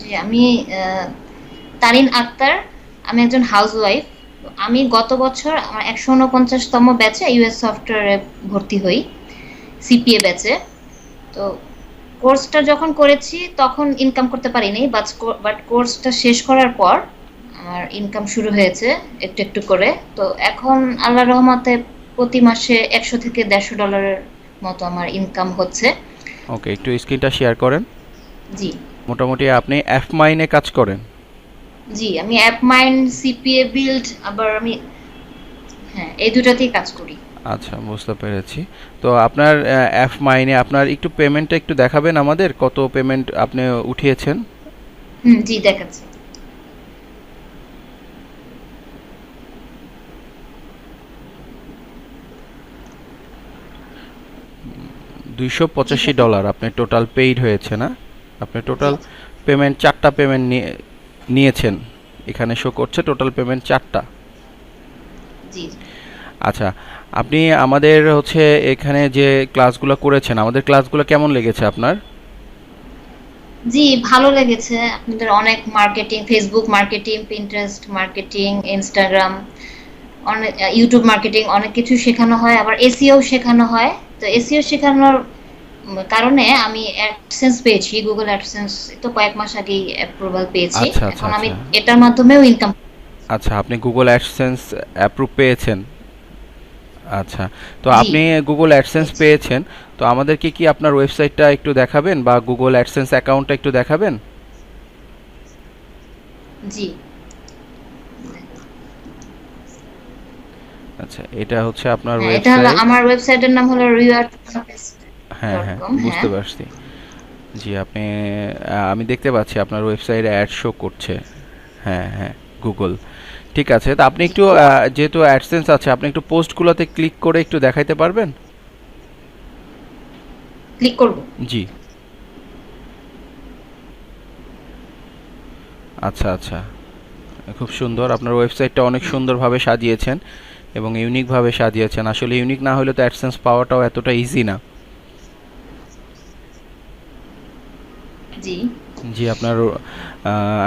জি, আমি তারিন আক্তার। আমি একজন হাউসওয়াইফ। আমি গত বছর আমার ১৪৯তম ব্যাচে ইউএস সফটওয়্যারে ভর্তি হই, সিপিএ ব্যাচে। তো কোর্সটা যখন করেছি তখন ইনকাম করতে পারিনি, বাট কোর্সটা শেষ করার পর আমার ইনকাম শুরু হয়েছে একটু একটু করে। তো এখন আল্লাহর রহমতে প্রতি মাসে ১০০ থেকে ১৫০ ডলারের মতো আমার ইনকাম হচ্ছে। ওকে, একটু স্ক্রিনটা শেয়ার করেন। জি। মোটামুটি আপনি অ্যাফমাইনে কাজ করেন। জি, আমি অ্যাপমাইন্ড, সিপিএ বিল্ড, আবার আমি, হ্যাঁ, এই দুটাতেই কাজ করি। আচ্ছা, বুঝতে পেরেছি। তো আপনার অ্যাফমাইনে আপনার একটু পেমেন্টটা একটু দেখাবেন আমাদের, কত পেমেন্ট আপনি উঠিয়েছেন? হুম, জি দেখাচ্ছি। ২৮৫ যেখানে, ডলার আপনি টোটাল পেইড হয়েছে, না? আপনি জি টোটাল পেমেন্ট ৪টা পেমেন্ট নিয়েছেন। এখানে শো করছে টোটাল পেমেন্ট ৪টা। জি জি। আচ্ছা, আপনি আমাদের হচ্ছে এখানে যে ক্লাসগুলো করেছেন, আমাদের ক্লাসগুলো কেমন লেগেছে আপনার? জি, ভালো লেগেছে। আপনাদের অনেক marketing, Facebook marketing, Pinterest marketing, Instagram, অনেক ইউটিউব মার্কেটিং, অনেক কিছু শেখানো হয়। আবার এসইও শেখানো হয়। তো এসইও শেখানোর কারণে আমি অ্যাডসেন্স পেয়েছি, গুগল অ্যাডসেন্স। তো কয়েক মাস আগেই অ্যাপ্রুভাল পেয়েছি। আচ্ছা, আচ্ছা, এখন আমি আচ্ছা। এটার মাধ্যমেও ইনকাম। আচ্ছা, আপনি গুগল অ্যাডসেন্স অ্যাপ্রুভ পেয়েছেন। আচ্ছা, তো জি, আপনি গুগল অ্যাডসেন্স পেয়েছি। পেয়েছেন। তো আমাদেরকে কি আপনার ওয়েবসাইটটা একটু দেখাবেন বা গুগল অ্যাডসেন্স অ্যাকাউন্টটা একটু দেখাবেন? জি। আচ্ছা, এটা হচ্ছে আপনার হ্যাঁ, এটা হলো ওয়েবসাইট। আমার ওয়েবসাইটের নাম হলো হ্যাঁ, ডট হ্যাঁ, কম। হ্যাঁ। বুঝতে পারছি। জি, আপনি আমি দেখতে পাচ্ছি আপনার ওয়েবসাইটে অ্যাড শো করছে। হ্যাঁ, হ্যাঁ, গুগল। ঠিক আছে। তো আপনি জি, একটু যেহেতু অ্যাডসেন্স আছে, আপনি একটু পোস্টগুলোতে ক্লিক করে একটু দেখাইতে পারবেন? ক্লিক করব। জি। আচ্ছা, আচ্ছা। খুব সুন্দর। আপনার ওয়েবসাইটটা অনেক সুন্দরভাবে সাজিয়েছেন এবং ইউনিকভাবে সাজিয়েছেন। আসলে ইউনিক না হলে তো অ্যাডসেন্স পাওয়াটাও এতটা ইজি না। জি। জি, আপনার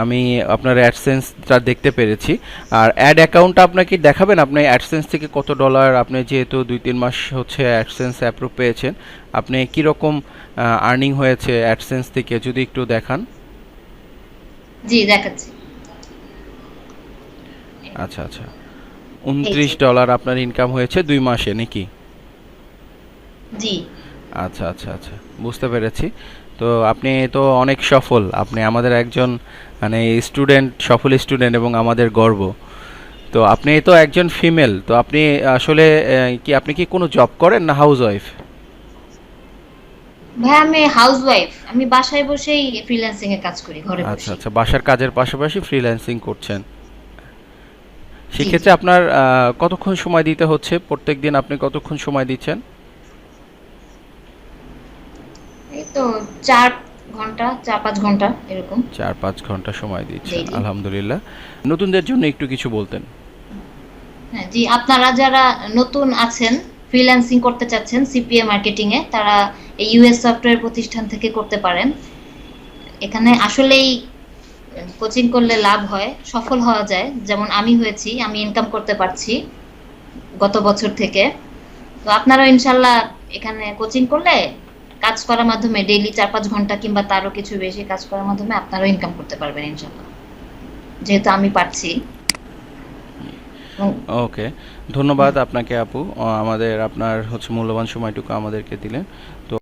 আমি আপনার অ্যাডসেন্সটা দেখতে পেরেছি। আর অ্যাড অ্যাকাউন্টটা আপনাকে দেখাবেন? আপনি অ্যাডসেন্স থেকে কত ডলার, আপনি যেহেতু ২-৩ মাস হচ্ছে অ্যাডসেন্স অ্যাপ্রুভ পেয়েছেন, আপনি কীরকম আর্নিং হয়েছে অ্যাডসেন্স থেকে যদি একটু দেখান? জি, দেখাচ্ছি। আচ্ছা, আচ্ছা। এই যে। $২৯ আপনার ইনকাম হয়েছে ২ মাসে নাকি? জি। আচ্ছা, আচ্ছা, আচ্ছা। বুঝতে পেরেছি। তো আপনি তো অনেক সফল। আপনি আমাদের একজন মানে স্টুডেন্ট, সফল স্টুডেন্ট এবং আমাদের গর্ব। তো আপনি তো একজন ফিমেল। তো আপনি আসলে আপনি কি কোনো জব করেন না হাউসওয়াইফ? ভাই, আমি হাউসওয়াইফ। আমি বাসায় বসেই ফ্রিল্যান্সিং এ কাজ করি, ঘরে আচ্ছা, বসেই। আচ্ছা। বাসার কাজের পাশাপাশি ফ্রিল্যান্সিং করছেন। জি জি। সেক্ষেত্রে আপনার কতক্ষণ সময় দিতে হচ্ছে? প্রত্যেকদিন আপনি কতক্ষণ সময় দিচ্ছেন? এই তো ৪ ঘন্টা, ৪-৫ ঘন্টা এরকম ৪-৫ ঘন্টা সময় দিচ্ছেন। ডেইলি। আলহামদুলিল্লাহ। নতুনদের জন্য একটু কিছু বলতেন। হ্যাঁ, জি, আপনারা যারা নতুন আছেন, ফ্রিল্যান্সিং করতে চাচ্ছেন সিপিএ মার্কেটিং এ, তারা এই ইউএস সফটওয়্যার প্রতিষ্ঠান থেকে করতে পারেন। এখানে আসলেই কোচিং করলে লাভ হয়, সফল হওয়া যায়। যেমন আমি হয়েছি, আমি ইনকাম করতে পারছি গত বছর থেকে। তো আপনারাও ইনশাল্লাহ এখানে কোচিং করলে, কাজ করার মাধ্যমে ডেইলি ৪-৫ ঘন্টা কিংবা তারও কিছু বেশি কাজ করার মাধ্যমে আপনারাও ইনকাম করতে পারবেন ইনশাল্লাহ, যেহেতু আমি পারছি। এবং ওকে, ধন্যবাদ আপনাকে আপু। আমাদের আপনার হচ্ছে মূল্যবান সময়টুকু আমাদেরকে দিলেন। তো